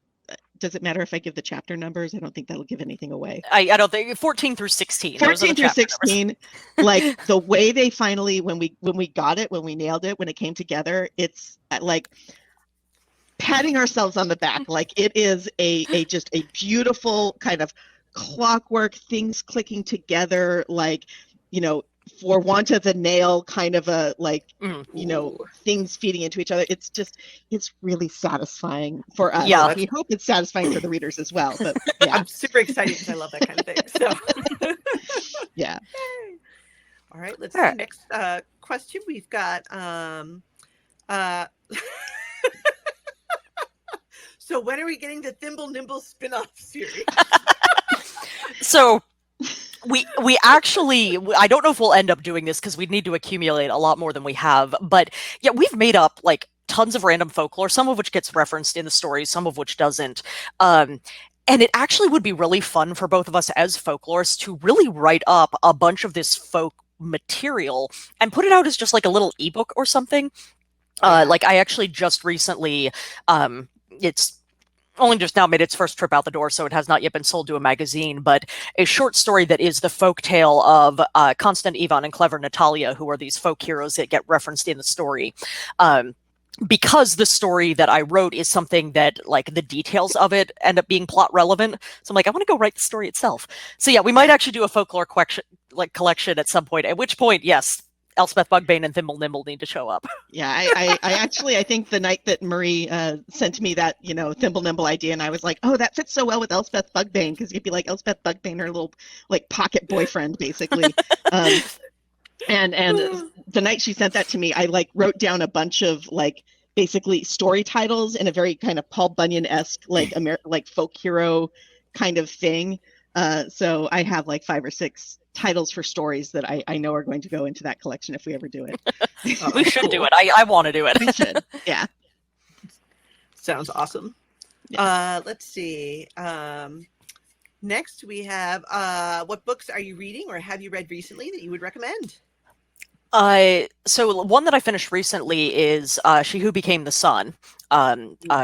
does it matter if I give the chapter numbers? I don't think that'll give anything away. I don't think 14 through 16. 14 through 16, like the way they finally, when we got it, when we nailed it, when it came together, it's like patting ourselves on the back. Like it is just a beautiful kind of clockwork, things clicking together, like, you know, for want of a nail, kind of a like, you know, things feeding into each other. It's really satisfying for us. Yeah. We hope it's satisfying for the readers as well. But yeah. I'm super excited because I love that kind of thing. So yeah. Yay. All right, let's see. Next question. We've got so when are we getting the Thimble Nimble spin-off series? So we actually, I don't know if we'll end up doing this because we'd need to accumulate a lot more than we have, but yeah, we've made up like tons of random folklore, some of which gets referenced in the stories, some of which doesn't. And it actually would be really fun for both of us as folklorists to really write up a bunch of this folk material and put it out as just like a little ebook or something. Like I actually just recently, it's only just now made its first trip out the door, so it has not yet been sold to a magazine, but a short story that is the folk tale of Constant Ivan and Clever Natalia, who are these folk heroes that get referenced in the story. Because the story that I wrote is something that, like, the details of it end up being plot relevant. So I'm like, I want to go write the story itself. So yeah, we might actually do a folklore collection at some point, at which point, yes, Elspeth Bugbane and Thimble Nimble need to show up. Yeah, I actually, I think the night that Marie sent me that, you know, Thimble Nimble idea, and I was like, oh, that fits so well with Elspeth Bugbane, because you'd be like Elspeth Bugbane, her little, like, pocket boyfriend, basically. And the night she sent that to me, I, like, wrote down a bunch of, like, basically story titles in a very kind of Paul Bunyan-esque, like, like folk hero kind of thing. So I have, like, 5 or 6 titles for stories that I know are going to go into that collection if we ever do it. We should do it. I want to do it. We should. Yeah. Sounds awesome. Yeah. Let's see. Next we have what books are you reading or have you read recently that you would recommend? So one that I finished recently is She Who Became the Sun,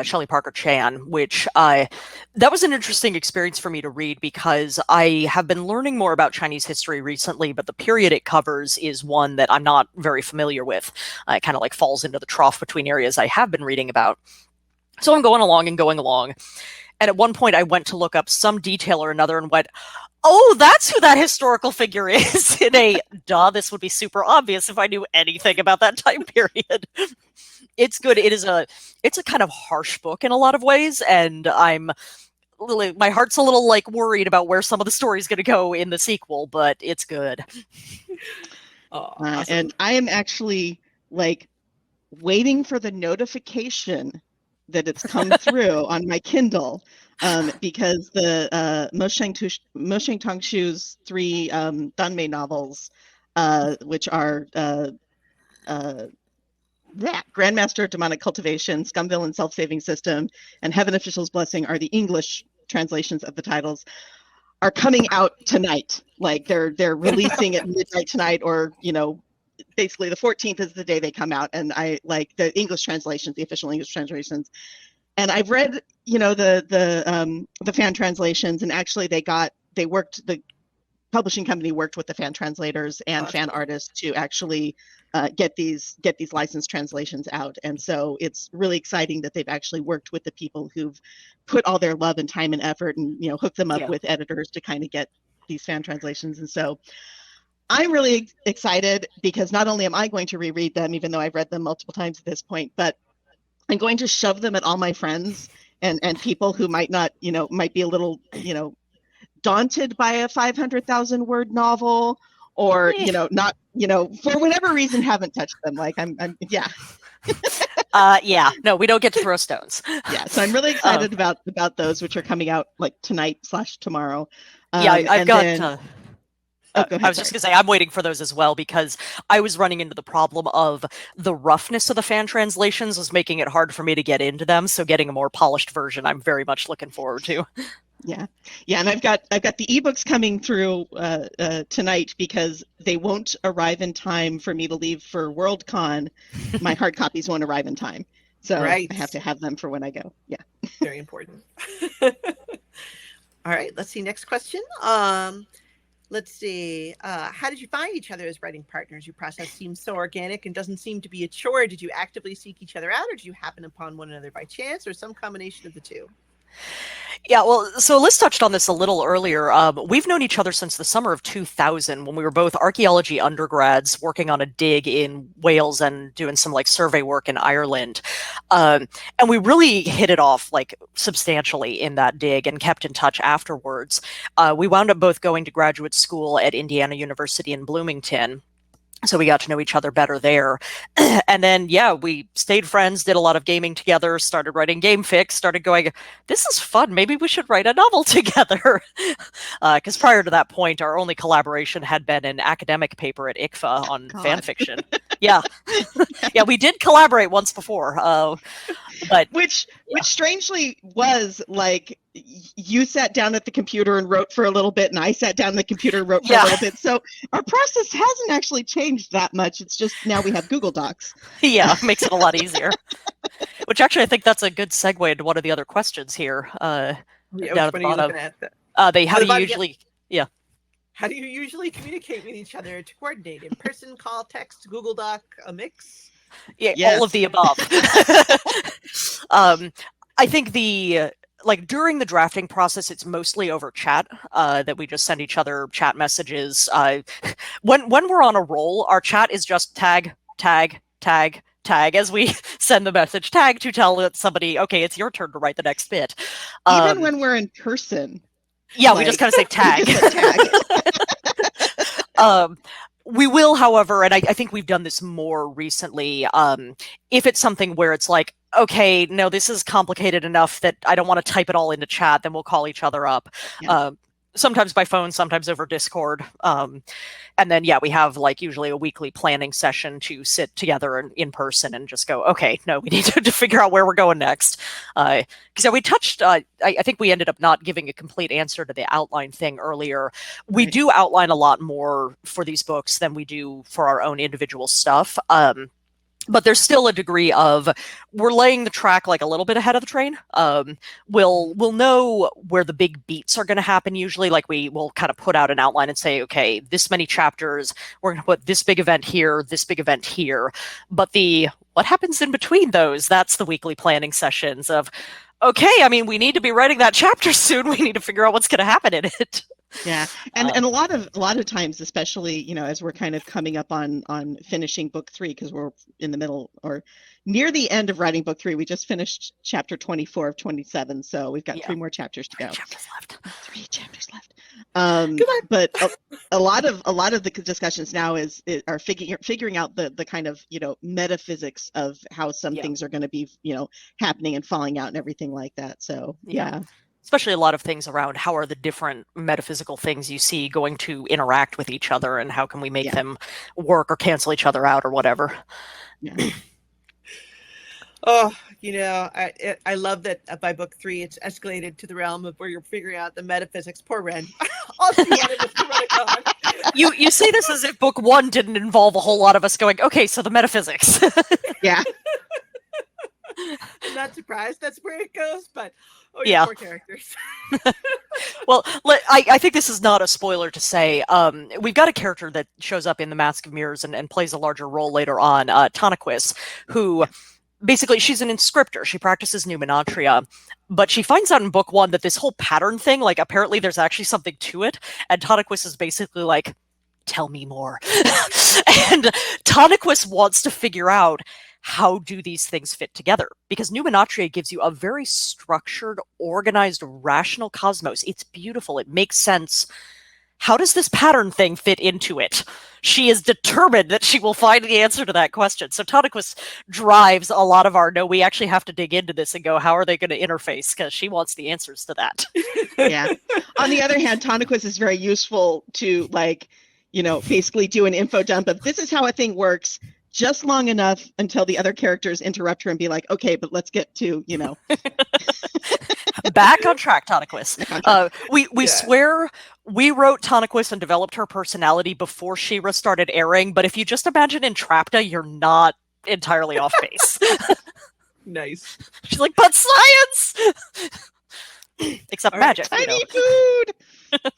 Shelley Parker Chan, which that was an interesting experience for me to read because I have been learning more about Chinese history recently, but the period it covers is one that I'm not very familiar with. It kind of like falls into the trough between areas I have been reading about. So I'm going along. And at one point I went to look up some detail or another and went, oh, that's who that historical figure is. In a, this would be super obvious if I knew anything about that time period. It's good. It's a kind of harsh book in a lot of ways, and my heart's a little like worried about where some of the story is going to go in the sequel, but it's good. Awesome. And I am actually like waiting for the notification that it's come through on my Kindle. Because the Mo Sheng Tongshu's 3 Danmei novels, which are Grandmaster of Demonic Cultivation, Scumvillain Self-Saving System, and Heaven Official's Blessing are the English translations of the titles, are coming out tonight. Like they're releasing at midnight tonight, or, you know, basically the 14th is the day they come out. And I like the English translations, the official English translations. And I've read, you know, the fan translations, and actually the publishing company worked with the fan translators and fan artists to actually get these licensed translations out. And so it's really exciting that they've actually worked with the people who've put all their love and time and effort and, you know, hooked them up with editors to kind of get these fan translations. And so I'm really excited because not only am I going to reread them, even though I've read them multiple times at this point, but I'm going to shove them at all my friends and people who might not, you know, might be a little, you know, daunted by a 500,000 word novel, or, you know, not, you know, for whatever reason, haven't touched them. Like yeah. Yeah, no, we don't get to throw stones. Yeah. So I'm really excited about those, which are coming out like tonight/tomorrow. I've got, go ahead, I was just going to say, I'm waiting for those as well, because I was running into the problem of the roughness of the fan translations was making it hard for me to get into them. So getting a more polished version, I'm very much looking forward to. Yeah. And I've got the ebooks coming through tonight because they won't arrive in time for me to leave for Worldcon. My hard copies won't arrive in time, so Right. I have to have them for when I go. Yeah. Very important. All right, let's see. Next question. Let's see. How did you find each other as writing partners? Your process seems so organic and doesn't seem to be a chore. Did you actively seek each other out, or did you happen upon one another by chance, or some combination of the two? Yeah, well, so Liz touched on this a little earlier. We've known each other since the summer of 2000 when we were both archaeology undergrads working on a dig in Wales and doing some like survey work in Ireland. And we really hit it off like substantially in that dig and kept in touch afterwards. We wound up both going to graduate school at Indiana University in Bloomington. So we got to know each other better there. And then, yeah, we stayed friends, did a lot of gaming together, started writing game fics, started going, this is fun. Maybe we should write a novel together. Because prior to that point, our only collaboration had been an academic paper at ICFA on fan fiction. Yeah. Yeah, we did collaborate once before. But which strangely was like, you sat down at the computer and wrote for a little bit, and I sat down at the computer and wrote for a little bit. So our process hasn't actually changed that much. It's just now we have Google Docs. Yeah, makes it a lot easier. Which actually, I think that's a good segue into one of the other questions here. Down at the bottom. How do you usually? Yeah. How do you usually communicate with each other to coordinate? In person, call, text, Google Doc, a mix? Yeah, yes. All of the above. I think during the drafting process, it's mostly over chat, that we just send each other chat messages. When we're on a roll, our chat is just tag, tag, tag, tag as we send the message, tag to tell somebody, okay, it's your turn to write the next bit. Even when we're in person. Yeah, we just kind of say tag. We will, however, and I think we've done this more recently, if it's something where it's like, okay, no, this is complicated enough that I don't want to type it all into chat, then we'll call each other up. Yeah. Sometimes by phone, sometimes over Discord. And then, yeah, we have like usually a weekly planning session to sit together in person and just go, okay, no, we need to figure out where we're going next. Because we touched, I think we ended up not giving a complete answer to the outline thing earlier. We do outline a lot more for these books than we do for our own individual stuff. But there's still a degree of, we're laying the track like a little bit ahead of the train. We'll know where the big beats are going to happen usually. Like we will kind of put out an outline and say, okay, this many chapters, we're going to put this big event here, this big event here. But what happens in between those, that's the weekly planning sessions of, okay, I mean, we need to be writing that chapter soon. We need to figure out what's going to happen in it. Yeah. And a lot of times, especially, as we're kind of coming up on finishing book 3, because we're in the middle or near the end of writing book 3. We just finished chapter 24 of 27. So we've got 3 more chapters to go. 3 chapters left. But a lot of the discussions now are figuring out the kind of, metaphysics of how some things are going to be, happening and falling out and everything like that. So, yeah. Especially a lot of things around how are the different metaphysical things you see going to interact with each other and how can we make them work or cancel each other out or whatever. Yeah. Oh, I love that by book 3, it's escalated to the realm of where you're figuring out the metaphysics. Poor Ren. All she wanted was to run it on. You say this as if book 1 didn't involve a whole lot of us going, okay, so the metaphysics. Yeah. I'm not surprised that's where it goes, but poor characters. Well, I think this is not a spoiler to say. We've got a character that shows up in The Mask of Mirrors and plays a larger role later on, Toniquis, who basically she's an inscriptor. She practices numinatria, but she finds out in book 1 that this whole pattern thing, like apparently there's actually something to it, and Toniquis is basically like, tell me more. And Toniquis wants to figure out how do these things fit together? Because numinatria gives you a very structured, organized, rational cosmos. It's beautiful. It makes sense. How does this pattern thing fit into it? She is determined that she will find the answer to that question. So Toniquis drives a lot of our, no, we actually have to dig into this and go, how are they going to interface? Because she wants the answers to that. Yeah. On the other hand, Toniquis is very useful to basically do an info dump of this is how a thing works. Just long enough until the other characters interrupt her and be like, okay, but let's get to, Back on track, Tonnequist. We Yeah. swear we wrote Tonnequist and developed her personality before She-Ra started airing, but if you just imagine Entrapta, you're not entirely off base. Nice. She's like, but science! Except All right, magic. Tiny You know. food!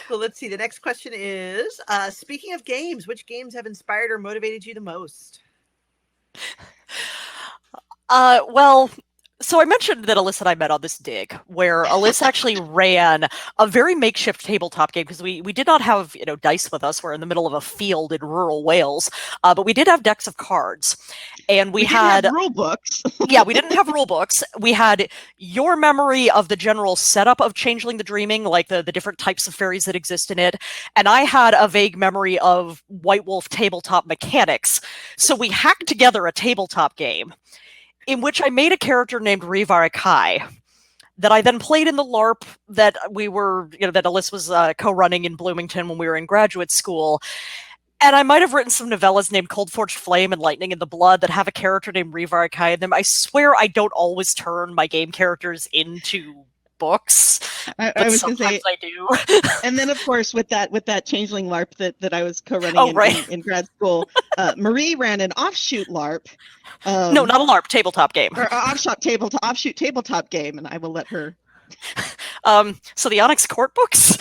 Well, let's see. The next question is, speaking of games, which games have inspired or motivated you the most? Well, so I mentioned that Alyss and I met on this dig, where Alyss actually ran a very makeshift tabletop game, because we did not have dice with us. We're in the middle of a field in rural Wales, but we did have decks of cards, and we had didn't have rule books. Yeah, we didn't have rule books. We had your memory of the general setup of Changeling the Dreaming, like the different types of fairies that exist in it, and I had a vague memory of White Wolf tabletop mechanics. So we hacked together a tabletop game in which I made a character named mah-REE that I then played in the LARP that we were, that Alyss was co-running in Bloomington when we were in graduate school. And I might have written some novellas named Cold Forged Flame and Lightning in the Blood that have a character named mah-REE in them. I swear I don't always turn my game characters into books, I but was going to say, sometimes I do. and then of course with that Changeling LARP that I was co-running in grad school, Marie ran an offshoot LARP. No, not a LARP, tabletop game. Or offshoot tabletop game, and I will let her. So the Onyx Court books,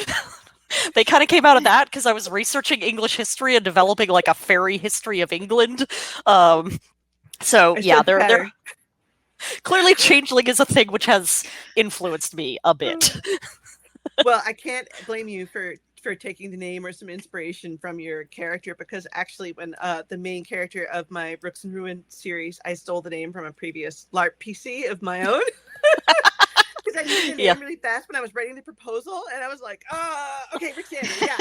they kind of came out of that because I was researching English history and developing like a fairy history of England. So yeah, they're clearly Changeling is a thing which has influenced me a bit. Well, I can't blame you for taking the name or some inspiration from your character, because actually when the main character of my Brooks and Ruin series, I stole the name from a previous LARP PC of my own. Because I needed a name really fast when I was writing the proposal, and I was like, okay, Rick Sander, yeah.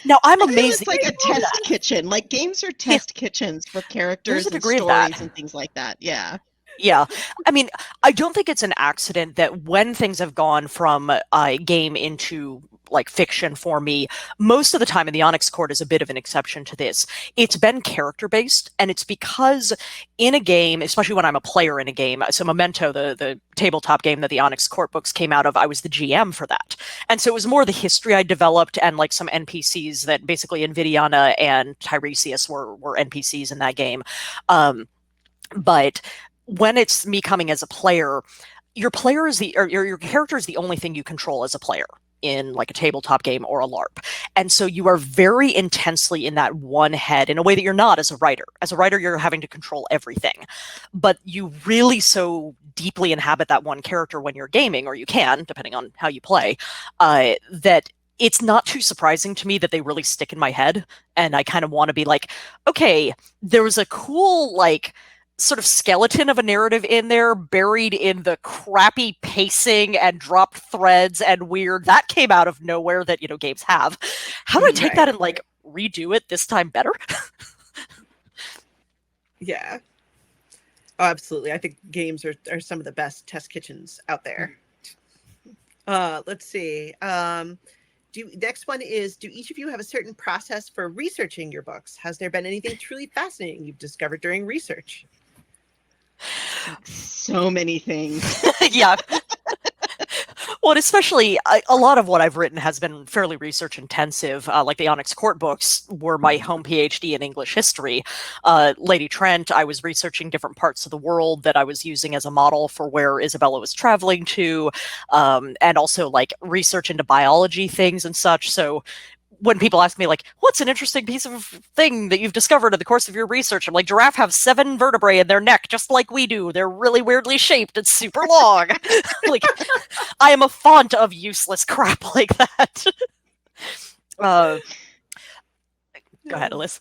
Now I'm amazed. It's like a test kitchen. Like games are test kitchens for characters and stories and things like that. Yeah. Yeah. I mean, I don't think it's an accident that when things have gone from a game into like fiction for me, most of the time, and the Onyx Court is a bit of an exception to this, it's been character based. And it's because in a game, especially when I'm a player in a game, so Memento, the tabletop game that the Onyx Court books came out of, I was the GM for that. And so it was more the history I developed and like some NPCs that basically Invidiana and Tiresias were NPCs in that game. But when it's me coming as a player, your player is your character is the only thing you control as a player in like a tabletop game or a LARP. And so you are very intensely in that one head in a way that you're not as a writer. As a writer, you're having to control everything. But you really so deeply inhabit that one character when you're gaming, or you can, depending on how you play, that it's not too surprising to me that they really stick in my head. And I kind of want to be like, okay, there was a cool, like, sort of skeleton of a narrative in there buried in the crappy pacing and dropped threads and weird that came out of nowhere that games have. How do I take that and like redo it this time better? Yeah. Oh, absolutely. I think games are some of the best test kitchens out there. Let's see. Next one is, do each of you have a certain process for researching your books? Has there been anything truly fascinating you've discovered during research? So many things. Yeah. Well, especially a lot of what I've written has been fairly research intensive. Like the Onyx Court books were my home PhD in English history. Lady Trent, I was researching different parts of the world that I was using as a model for where Isabella was traveling to, and also like research into biology things and such. So when people ask me like, what's an interesting piece of thing that you've discovered in the course of your research? I'm like, giraffe have 7 vertebrae in their neck, just like we do. They're really weirdly shaped and super long. Like, I am a font of useless crap like that. Go ahead, Alyss.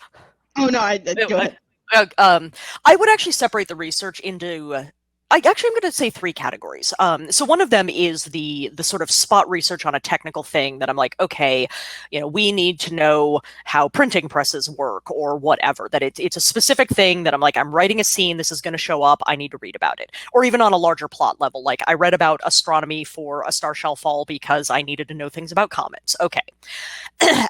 Oh, no, go ahead. I would actually separate the research into... I'm going to say 3 categories. So one of them is the sort of spot research on a technical thing that I'm like, okay, we need to know how printing presses work or whatever, that it's a specific thing that I'm like, I'm writing a scene, this is going to show up, I need to read about it. Or even on a larger plot level, like I read about astronomy for A Star Shall Fall because I needed to know things about comets. Okay.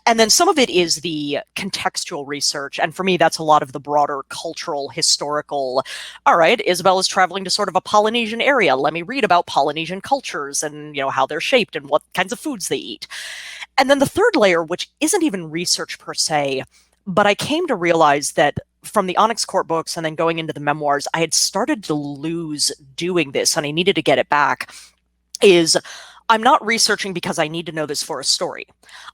And then some of it is the contextual research. And for me, that's a lot of the broader cultural, historical, all right, Isabella's traveling to sort of of a Polynesian area. Let me read about Polynesian cultures and, how they're shaped and what kinds of foods they eat. And then the third layer, which isn't even research per se, but I came to realize that from the Onyx Court books and then going into the memoirs, I had started to lose doing this and I needed to get it back, is I'm not researching because I need to know this for a story.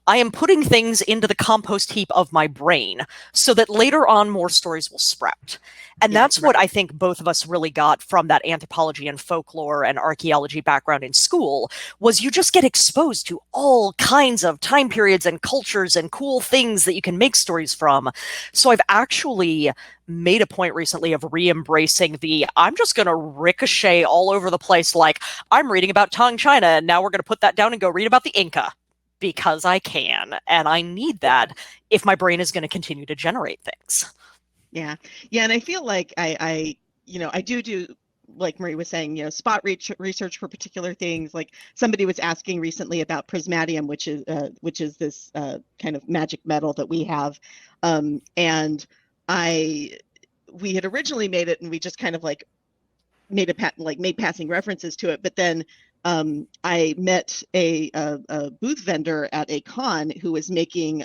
I am putting things into the compost heap of my brain so that later on more stories will sprout. And that's what I think both of us really got from that anthropology and folklore and archaeology background in school, was you just get exposed to all kinds of time periods and cultures and cool things that you can make stories from. So I've actually made a point recently of re-embracing I'm just going to ricochet all over the place. Like, I'm reading about Tang China and now we're going to put that down and go read about the Inca because I can. And I need that if my brain is going to continue to generate things. Yeah. And I feel like I do, like Marie was saying, spot research for particular things. Like somebody was asking recently about prismatium, which is this kind of magic metal that we have. And we had originally made it and we just kind of like made passing references to it. But then I met a booth vendor at a con who was making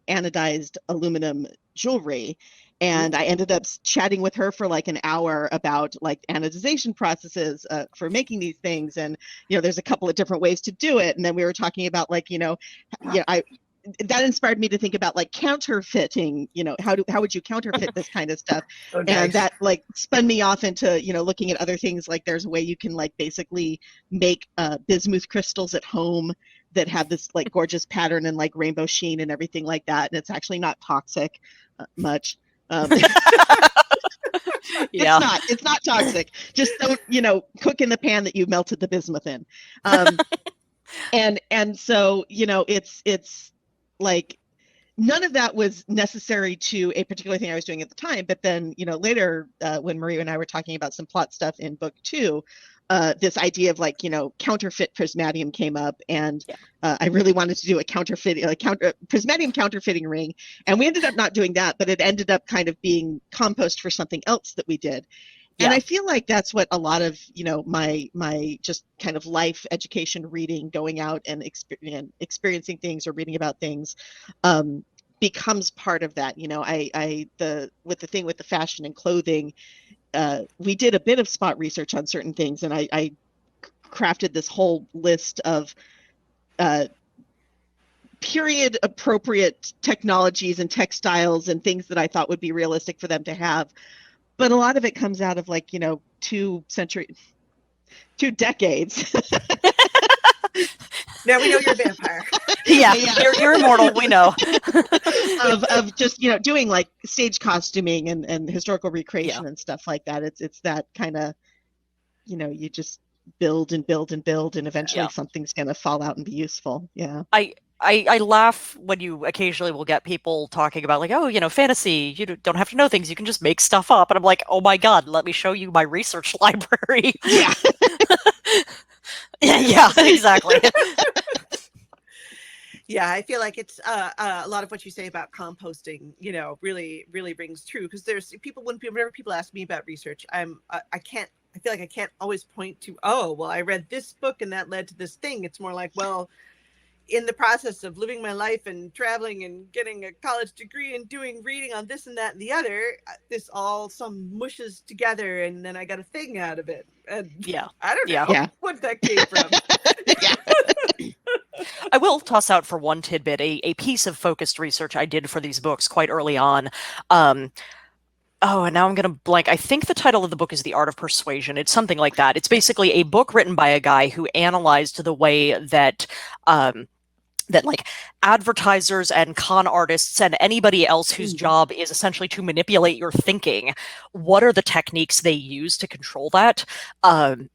anodized aluminum jewelry. And I ended up chatting with her for like an hour about like anodization processes for making these things. And, there's a couple of different ways to do it. And then we were talking about like, that inspired me to think about like counterfeiting, how would you counterfeit this kind of stuff? Oh, nice. And that like spun me off into, looking at other things. Like there's a way you can like basically make bismuth crystals at home that have this like gorgeous pattern and like rainbow sheen and everything like that. And it's actually not toxic much. It's not toxic. Just don't, cook in the pan that you melted the bismuth in. And so, it's like none of that was necessary to a particular thing I was doing at the time. But then, later when Marie and I were talking about some plot stuff in book 2, this idea of like, counterfeit prismatium came up, and I really wanted to do a prismatium counterfeiting ring. And we ended up not doing that, but it ended up kind of being compost for something else that we did. And I feel like that's what a lot of, my just kind of life education reading, going out and experiencing things or reading about things becomes part of that. With the thing with the fashion and clothing, we did a bit of spot research on certain things, and I crafted this whole list of period appropriate technologies and textiles and things that I thought would be realistic for them to have. But a lot of it comes out of like, 2 decades. Now we know you're a vampire. Yeah. You're immortal. We know. of just, doing like stage costuming and historical recreation and stuff like that. It's that kind of, you just build and build and build, and eventually something's going to fall out and be useful. Yeah. I laugh when you occasionally will get people talking about like, oh, fantasy, you don't have to know things. You can just make stuff up. And I'm like, oh my God, let me show you my research library. Yeah. Yeah, exactly. Yeah, I feel like it's a lot of what you say about composting, really, really rings true. Because there's whenever people ask me about research, I feel like I can't always point to, oh, well, I read this book and that led to this thing. It's more like, well, in the process of living my life and traveling and getting a college degree and doing reading on this and that and the other, this all some mushes together, and then I got a thing out of it. And I don't know what that came from. I will toss out for one tidbit a piece of focused research I did for these books quite early on. And now I'm going to blank. I think the title of the book is The Art of Persuasion. It's something like that. It's basically a book written by a guy who analyzed the way that like advertisers and con artists and anybody else whose job is essentially to manipulate your thinking, what are the techniques they use to control that? And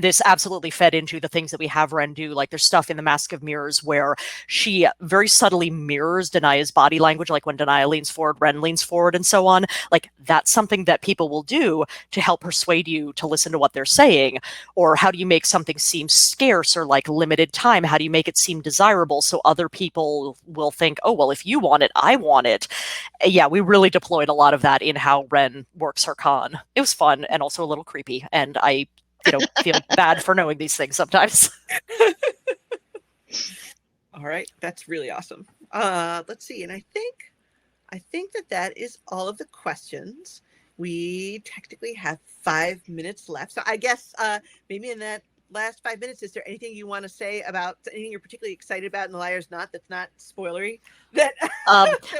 this absolutely fed into the things that we have Ren do. Like there's stuff in The Mask of Mirrors where she very subtly mirrors Denaya's body language, like when Denaya leans forward, Ren leans forward, and so on. Like that's something that people will do to help persuade you to listen to what they're saying. Or how do you make something seem scarce or like limited time? How do you make it seem desirable? so other people will think, oh, well, if you want it, I want it. Yeah, we really deployed a lot of that in how Ren works her con. It was fun and also a little creepy, and I feel bad for knowing these things sometimes. All right, that's really awesome. Let's see, and I think that is all of the questions. We technically have 5 minutes left, so I guess maybe in that last 5 minutes, is there anything you want to say about anything you're particularly excited about in The Liar's Knot that's not spoilery? That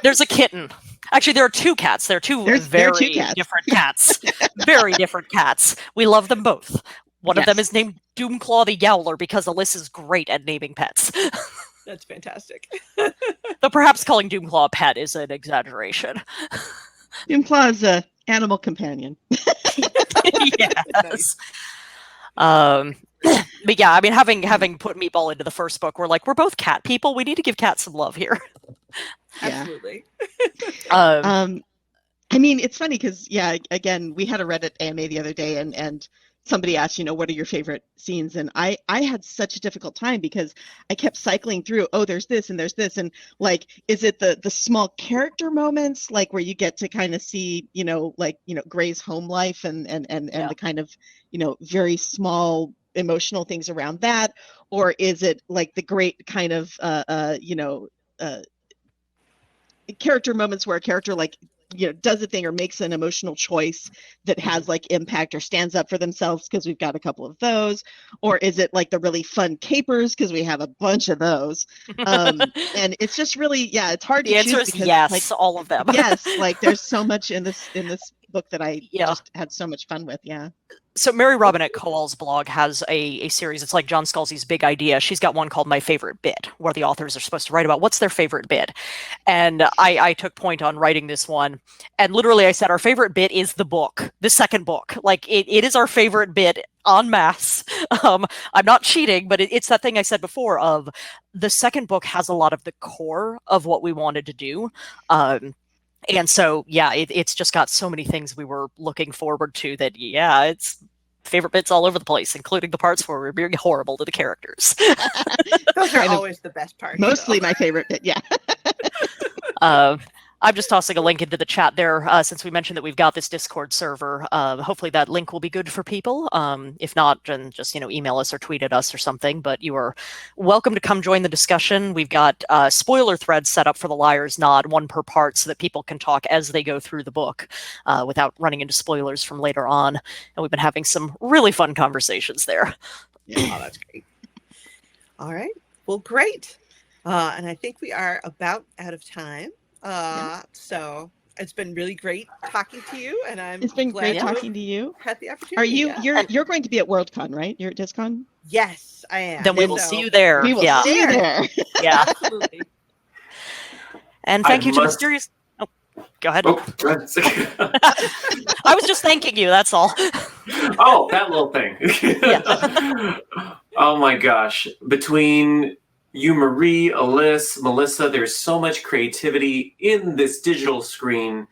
there's a kitten. Actually, there are 2 cats. There are two very different cats. Very different cats. We love them both. One of them is named Doomclaw the Yowler because Alyss is great at naming pets. That's fantastic. Though perhaps calling Doomclaw a pet is an exaggeration. Doomclaw is an animal companion. Yes. But yeah, I mean, having put Meatball into the first book, we're both cat people. We need to give cats some love here. Absolutely. I mean, it's funny because, again, we had a Reddit AMA the other day, and somebody asked, what are your favorite scenes? And I had such a difficult time because I kept cycling through, there's this and there's this. And is it the small character moments, where you get to kind of see, Gray's home life and the kind of, very small emotional things around that? Or is it the great kind of, character moments where a character does a thing or makes an emotional choice that has impact or stands up for themselves, because we've got a couple of those? Or is it the really fun capers, because we have a bunch of those? And it's just really, it's hard to choose. The answer is yes, all of them. Yes, there's so much in this book that I just had so much fun with. So Mary Robinette Kowal's blog has a series. It's like John Scalzi's Big Idea. She's got one called My Favorite Bit, where the authors are supposed to write about what's their favorite bit. And I took point on writing this one. And literally I said, our favorite bit is the book, the second book. It is our favorite bit en masse. I'm not cheating, but it's that thing I said before of the second book has a lot of the core of what we wanted to do. And so, it's just got so many things we were looking forward to that, it's favorite bits all over the place, including the parts where we're being horrible to the characters. Those are always the best parts. Mostly my favorite bit, I'm just tossing a link into the chat there, since we mentioned that we've got this Discord server. Hopefully that link will be good for people. If not, then just email us or tweet at us or something. But you are welcome to come join the discussion. We've got spoiler threads set up for The Liar's Knot, one per part, so that people can talk as they go through the book without running into spoilers from later on. And we've been having some really fun conversations there. Oh, that's great. All right. Well, great. And I think we are about out of time. So it's been really great talking to you, and it's been great talking to you. Had the opportunity. Are you you're going to be at Worldcon, right? You're at DisCon? Yes, I am. Then we will see you there. We will see you there. Yeah. Absolutely. And thank you to Mysterious. Oh, go ahead. Oh, go ahead. I was just thanking you. That's all. Oh, that little thing. Oh my gosh! Between you, Marie, Alyss, Melissa, there's so much creativity in this digital screen.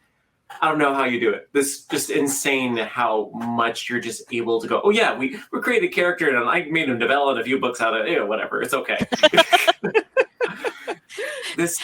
I don't know how you do it. This just insane how much you're just able to go, oh yeah, we created a character and I made him develop a few books out of it. Whatever, it's okay. This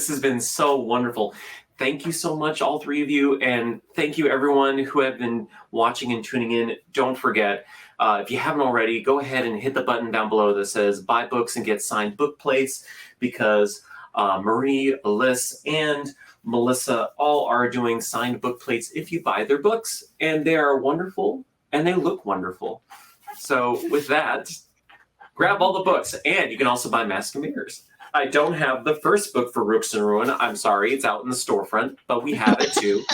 has been so wonderful. Thank you so much, all 3 of you, and thank you everyone who have been watching and tuning in. Don't forget, if you haven't already, go ahead and hit the button down below that says buy books and get signed book plates, because Marie, Alyss, and Melissa all are doing signed book plates if you buy their books, and they are wonderful and they look wonderful. So with that, grab all the books, and you can also buy Mask and Mirrors. I don't have the first book for Rooks and Ruin. I'm sorry, it's out in the storefront, but we have it too.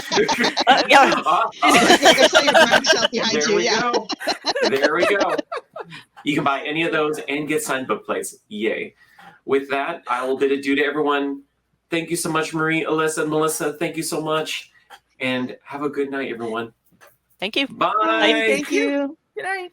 There we go. You can buy any of those and get signed book plates. Yay. With that, I will bid adieu to everyone. Thank you so much, Marie, Alyssa, and Melissa. Thank you so much. And have a good night, everyone. Thank you. Bye. Thank you. Good night.